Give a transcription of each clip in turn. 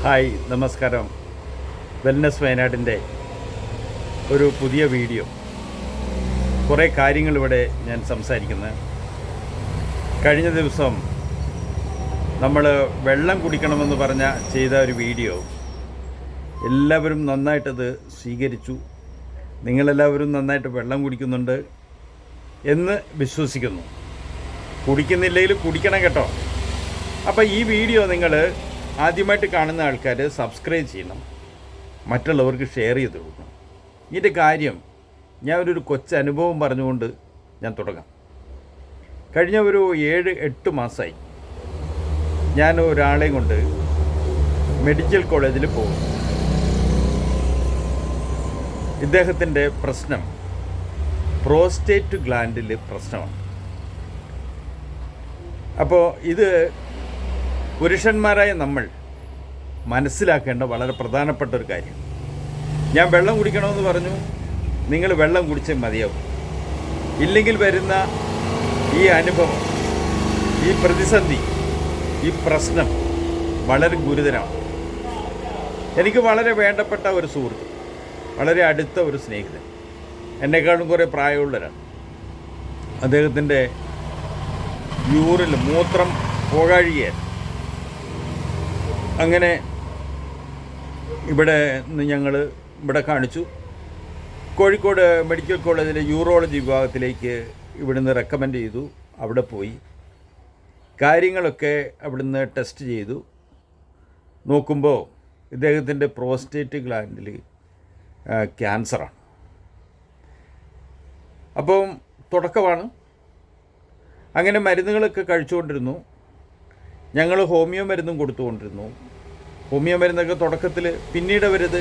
Hi, നമസ്കാരം. Wellness വയനാടിൻ്റെ ഒരു പുതിയ വീഡിയോ. കുറേ കാര്യങ്ങളിവിടെ ഞാൻ സംസാരിക്കുന്നത്. കഴിഞ്ഞ ദിവസം നമ്മൾ വെള്ളം കുടിക്കണമെന്ന് ചെയ്ത ഒരു വീഡിയോ എല്ലാവരും നന്നായിട്ടത് സ്വീകരിച്ചു. നിങ്ങളെല്ലാവരും നന്നായിട്ട് വെള്ളം കുടിക്കുന്നുണ്ട് എന്ന് വിശ്വസിക്കുന്നു. കുടിക്കുന്നില്ലെങ്കിൽ കുടിക്കണം കേട്ടോ. അപ്പോൾ ഈ വീഡിയോ നിങ്ങൾ ആദ്യമായിട്ട് കാണുന്ന ആൾക്കാർ സബ്സ്ക്രൈബ് ചെയ്യണം, മറ്റുള്ളവർക്ക് ഷെയർ ചെയ്ത് കൊടുക്കണം. ഇതിൻ്റെ കാര്യം ഞാൻ ഒരു കൊച്ചനുഭവം പറഞ്ഞുകൊണ്ട് ഞാൻ തുടങ്ങാം. കഴിഞ്ഞ ഒരു 7-8 മാസമായി ഞാൻ ഒരാളെയും കൊണ്ട് മെഡിക്കൽ കോളേജിൽ പോകും. ഇദ്ദേഹത്തിൻ്റെ പ്രശ്നം പ്രോസ്റ്റേറ്റ് ഗ്ലാൻഡിൽ പ്രശ്നമാണ്. അപ്പോൾ ഇത് പുരുഷന്മാരായ നമ്മൾ മനസ്സിലാക്കേണ്ട വളരെ പ്രധാനപ്പെട്ട ഒരു കാര്യം. ഞാൻ വെള്ളം കുടിക്കണമെന്ന് പറഞ്ഞു, നിങ്ങൾ വെള്ളം കുടിച്ചേ മതിയാവും. ഇല്ലെങ്കിൽ വരുന്ന ഈ അനുഭവം, ഈ പ്രതിസന്ധി, ഈ പ്രശ്നം വളരെ ഗുരുതരമാണ്. എനിക്ക് വളരെ വേണ്ടപ്പെട്ട ഒരു സുഹൃത്ത്, വളരെ അടുത്ത ഒരു സ്നേഹിതൻ, എന്നെക്കാളും കുറേ പ്രായമുള്ളവരാണ്. അദ്ദേഹത്തിൻ്റെ യൂറിൽ മൂത്രം പോകാഴികയായിരുന്നു. അങ്ങനെ ഞങ്ങൾ ഇവിടെ കാണിച്ചു. കോഴിക്കോട് മെഡിക്കൽ കോളേജിലെ യൂറോളജി വിഭാഗത്തിലേക്ക് ഇവിടുന്ന് റെക്കമെൻഡ് ചെയ്തു. അവിടെ പോയി കാര്യങ്ങളൊക്കെ അവിടുന്ന് ടെസ്റ്റ് ചെയ്തു. നോക്കുമ്പോൾ ഇദ്ദേഹത്തിൻ്റെ പ്രോസ്റ്റേറ്റ് ഗ്ലാൻഡിൽ ക്യാൻസറാണ്. അപ്പം തുടക്കമാണ്. അങ്ങനെ മരുന്നുകളൊക്കെ കഴിച്ചുകൊണ്ടിരുന്നു. ഞങ്ങൾ ഹോമിയോ മരുന്നും കൊടുത്തുകൊണ്ടിരുന്നു. ഹോമിയോ മരുന്നൊക്കെ തുടക്കത്തിൽ, പിന്നീട് അവരത്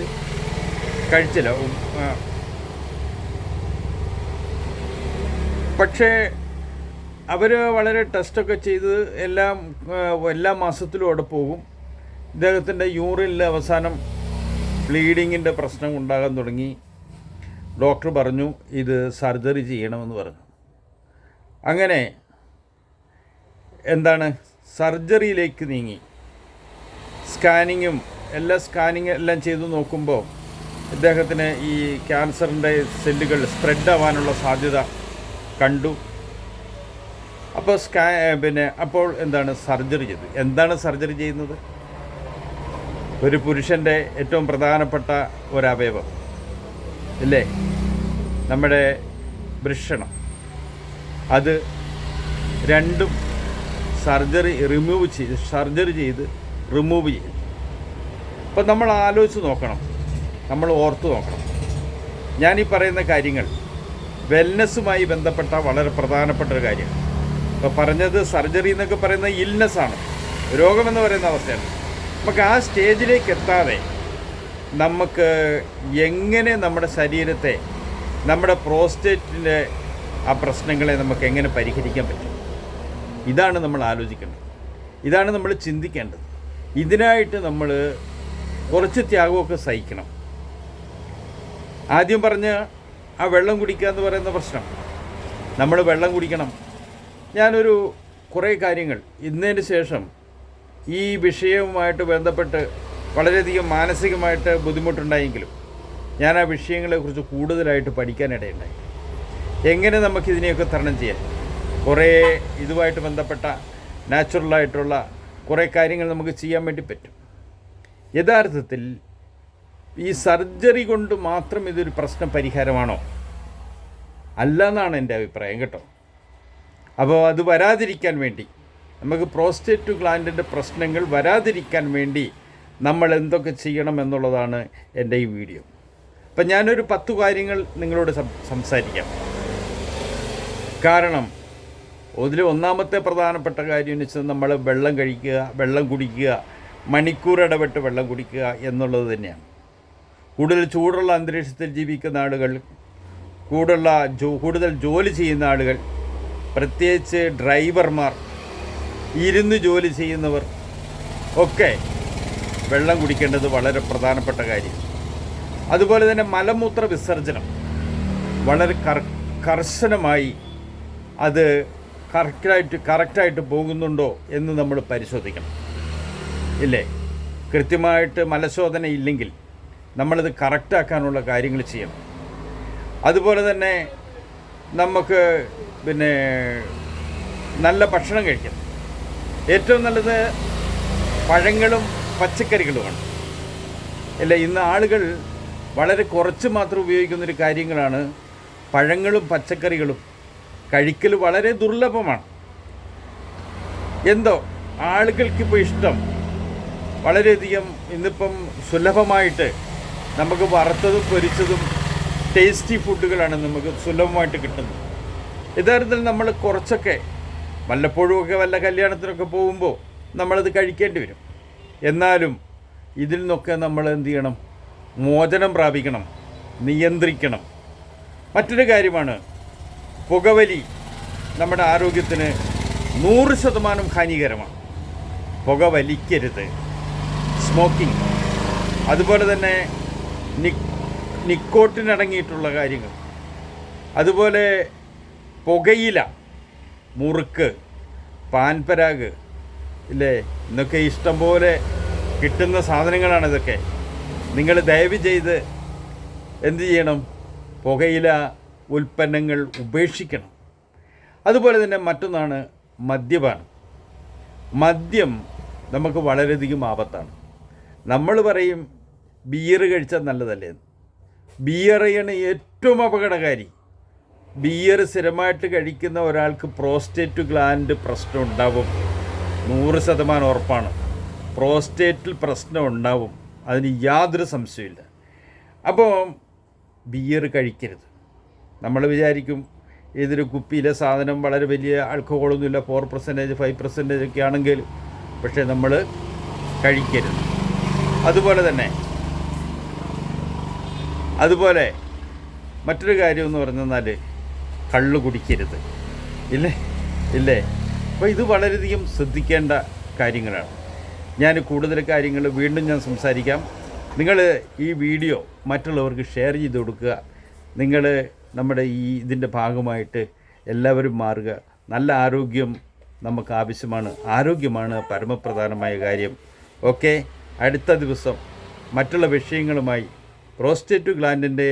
കഴിച്ചില്ല. പക്ഷേ അവർ വളരെ ടെസ്റ്റൊക്കെ ചെയ്ത് എല്ലാ മാസത്തിലും അവിടെ പോകും. ഇദ്ദേഹത്തിൻ്റെ യൂറിനിൽ അവസാനം ബ്ലീഡിങ്ങിൻ്റെ പ്രശ്നം ഉണ്ടാകാൻ തുടങ്ങി. ഡോക്ടർ പറഞ്ഞു ഇത് സർജറി ചെയ്യണമെന്ന് പറഞ്ഞു. അങ്ങനെ സർജറിയിലേക്ക് നീങ്ങി. സ്കാനിങ്ങും എല്ലാം ചെയ്തു നോക്കുമ്പോൾ ഇദ്ദേഹത്തിന് ഈ ക്യാൻസറിൻ്റെ സെല്ലുകൾ സ്പ്രെഡ് ആവാനുള്ള സാധ്യത കണ്ടു. അപ്പോൾ അപ്പോൾ സർജറി ചെയ്തു. സർജറി ചെയ്യുന്നത്? ഒരു പുരുഷൻ്റെ ഏറ്റവും പ്രധാനപ്പെട്ട ഒരവയവം ഇല്ലേ, നമ്മുടെ വൃഷണം, അത് രണ്ടും സർജറി ചെയ്ത് റിമൂവ് ചെയ്യും. അപ്പം നമ്മൾ ആലോചിച്ച് നോക്കണം, നമ്മൾ ഓർത്ത് നോക്കണം. ഞാനീ പറയുന്ന കാര്യങ്ങൾ വെൽനെസ്സുമായി ബന്ധപ്പെട്ട വളരെ പ്രധാനപ്പെട്ട ഒരു കാര്യമാണ്. ഇപ്പോൾ പറഞ്ഞത് സർജറി എന്നൊക്കെ പറയുന്ന ഇൽനെസ്സാണ്, രോഗമെന്ന് പറയുന്ന അവസ്ഥയാണ്. നമുക്ക് ആ സ്റ്റേജിലേക്ക് എത്താതെ നമുക്ക് എങ്ങനെ നമ്മുടെ ശരീരത്തെ, നമ്മുടെ പ്രോസ്റ്റേറ്റിൻ്റെ ആ പ്രശ്നങ്ങളെ നമുക്ക് എങ്ങനെ പരിഹരിക്കാൻ പറ്റും, ഇതാണ് നമ്മൾ ആലോചിക്കേണ്ടത്, ഇതാണ് നമ്മൾ ചിന്തിക്കേണ്ടത്. ഇതിനായിട്ട് നമ്മൾ കുറച്ച് ത്യാഗമൊക്കെ സഹിക്കണം. ആദ്യം പറഞ്ഞ ആ വെള്ളം കുടിക്കുക എന്ന് പറയുന്ന പ്രശ്നം, നമ്മൾ വെള്ളം കുടിക്കണം. ഞാനൊരു കുറേ കാര്യങ്ങൾ ഇന്നതിന് ശേഷം ഈ വിഷയവുമായിട്ട് ബന്ധപ്പെട്ട് വളരെയധികം മാനസികമായിട്ട് ബുദ്ധിമുട്ടുണ്ടായെങ്കിലും ഞാൻ ആ വിഷയങ്ങളെക്കുറിച്ച് കൂടുതലായിട്ട് പഠിക്കാനിടയുണ്ടായി. എങ്ങനെ നമുക്കിതിനെയൊക്കെ തരണം ചെയ്യാം, കുറേ ഇതുമായിട്ട് ബന്ധപ്പെട്ട നാച്ചുറലായിട്ടുള്ള കുറേ കാര്യങ്ങൾ നമുക്ക് ചെയ്യാൻ വേണ്ടി പറ്റും. യഥാർത്ഥത്തിൽ ഈ സർജറി കൊണ്ട് മാത്രം ഇതൊരു പ്രശ്ന പരിഹാരമാണോ? അല്ല എന്നാണ് എൻ്റെ അഭിപ്രായം കേട്ടോ. അപ്പോൾ അത് വരാതിരിക്കാൻ വേണ്ടി, നമുക്ക് പ്രോസ്റ്റേറ്റ് ഗ്ലാൻഡിൻ്റെ പ്രശ്നങ്ങൾ വരാതിരിക്കാൻ വേണ്ടി നമ്മൾ എന്തൊക്കെ ചെയ്യണം എന്നുള്ളതാണ് എൻ്റെ ഈ വീഡിയോ. അപ്പം ഞാനൊരു 10 കാര്യങ്ങൾ നിങ്ങളോട് സംസാരിക്കാം. കാരണം അതിൽ ഒന്നാമത്തെ പ്രധാനപ്പെട്ട കാര്യം എന്ന് വെച്ചാൽ നമ്മൾ വെള്ളം കഴിക്കുക, വെള്ളം കുടിക്കുക, മണിക്കൂർ ഇടവിട്ട് വെള്ളം കുടിക്കുക എന്നുള്ളത് തന്നെയാണ്. കൂടുതൽ ചൂടുള്ള അന്തരീക്ഷത്തിൽ ജീവിക്കുന്ന ആളുകൾ, കൂടുതൽ ജോലി ചെയ്യുന്ന ആളുകൾ, പ്രത്യേകിച്ച് ഡ്രൈവർമാർ, ഇരുന്ന് ജോലി ചെയ്യുന്നവർ ഒക്കെ വെള്ളം കുടിക്കേണ്ടത് വളരെ പ്രധാനപ്പെട്ട കാര്യം. അതുപോലെ തന്നെ മലമൂത്ര വിസർജനം വളരെ കർശനമായി അത് കറക്റ്റായിട്ട് പോകുന്നുണ്ടോ എന്ന് നമ്മൾ പരിശോധിക്കണം, ഇല്ലേ? കൃത്യമായിട്ട് മലശോധന ഇല്ലെങ്കിൽ നമ്മളിത് കറക്റ്റാക്കാനുള്ള കാര്യങ്ങൾ ചെയ്യണം. അതുപോലെ തന്നെ നമുക്ക് പിന്നെ നല്ല ഭക്ഷണം കഴിക്കണം. ഏറ്റവും നല്ലത് പഴങ്ങളും പച്ചക്കറികളുമാണ്. അല്ല, ഇന്ന് ആളുകൾ വളരെ കുറച്ച് മാത്രം ഉപയോഗിക്കുന്നൊരു കാര്യങ്ങളാണ് പഴങ്ങളും പച്ചക്കറികളും. കഴിക്കൽ വളരെ ദുർലഭമാണ്. എന്തോ ആളുകൾക്കിപ്പോൾ ഇഷ്ടം വളരെയധികം ഇന്നിപ്പം സുലഭമായിട്ട് നമുക്ക് വറുത്തതും പൊരിച്ചതും ടേസ്റ്റി ഫുഡുകളാണ് നമുക്ക് സുലഭമായിട്ട് കിട്ടുന്നത്. യഥാർത്ഥത്തിൽ നമ്മൾ കുറച്ചൊക്കെ വല്ലപ്പോഴുമൊക്കെ വല്ല കല്യാണത്തിനൊക്കെ പോകുമ്പോൾ നമ്മളത് കഴിക്കേണ്ടി വരും. എന്നാലും ഇതിൽ നിന്നൊക്കെ നമ്മൾ എന്ത് ചെയ്യണം? മോചനം പ്രാപിക്കണം, നിയന്ത്രിക്കണം. മറ്റൊരു കാര്യമാണ് പുകവലി. നമ്മുടെ ആരോഗ്യത്തിന് 100% ഹാനികരമാണ്. പുക വലിക്കരുത്, സ്മോക്കിംഗ്. അതുപോലെ തന്നെ നിക്കോട്ടിൻ അടങ്ങിയിട്ടുള്ള കാര്യങ്ങൾ, അതുപോലെ പുകയില, മുറുക്ക്, പാൻപരാഗ് ഇല്ലേ, ഇന്നൊക്കെ ഇഷ്ടം പോലെ കിട്ടുന്ന സാധനങ്ങളാണ് ഇതൊക്കെ. നിങ്ങൾ ദയവ് ചെയ്ത് എന്ത് ചെയ്യണം? പുകയില ഉൽപ്പന്നങ്ങൾ ഉപേക്ഷിക്കണം. അതുപോലെ തന്നെ മറ്റൊന്നാണ് മദ്യപാനം. മദ്യം നമുക്ക് വളരെയധികം ആപത്താണ്. നമ്മൾ പറയും ബിയർ കഴിച്ചാൽ നല്ലതല്ലേ. ബിയറാണ് ഏറ്റവും അപകടകാരി. ബിയർ സ്ഥിരമായിട്ട് കഴിക്കുന്ന ഒരാൾക്ക് പ്രോസ്റ്റേറ്റ് ഗ്ലാൻഡ് പ്രശ്നം ഉണ്ടാവും. 100% ഉറപ്പാണ്. പ്രോസ്റ്റേറ്റിൽ പ്രശ്നം ഉണ്ടാവും, അതിന് യാതൊരു സംശയമില്ല. അപ്പോൾ ബിയർ കഴിക്കരുത്. നമ്മൾ വിചാരിക്കും ഇതൊരു കുപ്പിയിലെ സാധനം വളരെ വലിയ ആൽക്കഹോളൊന്നുമില്ല, 4%, 5% ഒക്കെ ആണെങ്കിൽ, പക്ഷേ നമ്മൾ കഴിക്കരുത്. അതുപോലെ മറ്റൊരു കാര്യം എന്ന് പറഞ്ഞാൽ കള്ള് കുടിക്കരുത്. ഇല്ലേ. അപ്പോൾ ഇത് വളരെയധികം ശ്രദ്ധിക്കേണ്ട കാര്യങ്ങളാണ്. ഞാൻ കൂടുതൽ കാര്യങ്ങൾ വീണ്ടും ഞാൻ സംസാരിക്കാം. നിങ്ങൾ ഈ വീഡിയോ മറ്റുള്ളവർക്ക് ഷെയർ ചെയ്ത് കൊടുക്കുക. നിങ്ങൾ നമ്മുടെ ഇതിൻ്റെ ഭാഗമായിട്ട് എല്ലാവരും മാറുക. നല്ല ആരോഗ്യം നമുക്ക് ആവശ്യമാണ്. ആരോഗ്യമാണ് പരമപ്രധാനമായ കാര്യം. ഓക്കെ, അടുത്ത ദിവസം മറ്റുള്ള വിഷയങ്ങളുമായി പ്രോസ്റ്റേറ്റ് ഗ്ലാൻഡിൻ്റെ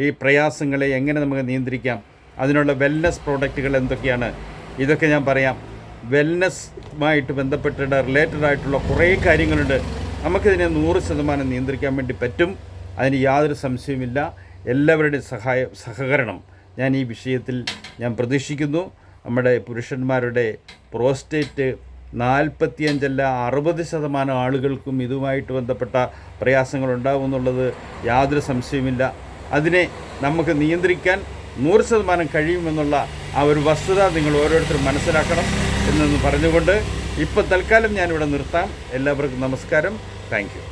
ഈ പ്രയാസങ്ങളെ എങ്ങനെ നമുക്ക് നിയന്ത്രിക്കാം, അതിനുള്ള വെൽനസ് പ്രോഡക്റ്റുകൾ എന്തൊക്കെയാണ്, ഇതൊക്കെ ഞാൻ പറയാം. വെൽനസ്സുമായിട്ട് ബന്ധപ്പെട്ട് റിലേറ്റഡ് ആയിട്ടുള്ള കുറേ കാര്യങ്ങളുണ്ട്. നമുക്കിതിനെ 100% നിയന്ത്രിക്കാൻ വേണ്ടി പറ്റും. അതിന് യാതൊരു സംശയവുമില്ല. എല്ലാവരുടെയും സഹകരണം ഞാൻ ഈ വിഷയത്തിൽ ഞാൻ പ്രതീക്ഷിക്കുന്നു. നമ്മുടെ പുരുഷന്മാരുടെ പ്രോസ്റ്റേറ്റ് 45 60% ആളുകൾക്കും ഇതുമായിട്ട് ബന്ധപ്പെട്ട പ്രയാസങ്ങളുണ്ടാവും എന്നുള്ളത് യാതൊരു സംശയവുമില്ല. അതിനെ നമുക്ക് നിയന്ത്രിക്കാൻ 100% കഴിയുമെന്നുള്ള ആ ഒരു വസ്തുത നിങ്ങൾ ഓരോരുത്തരും മനസ്സിലാക്കണം എന്നൊന്ന് പറഞ്ഞുകൊണ്ട് ഇപ്പോൾ തൽക്കാലം ഞാനിവിടെ നിർത്താം. എല്ലാവർക്കും നമസ്കാരം. Thank you.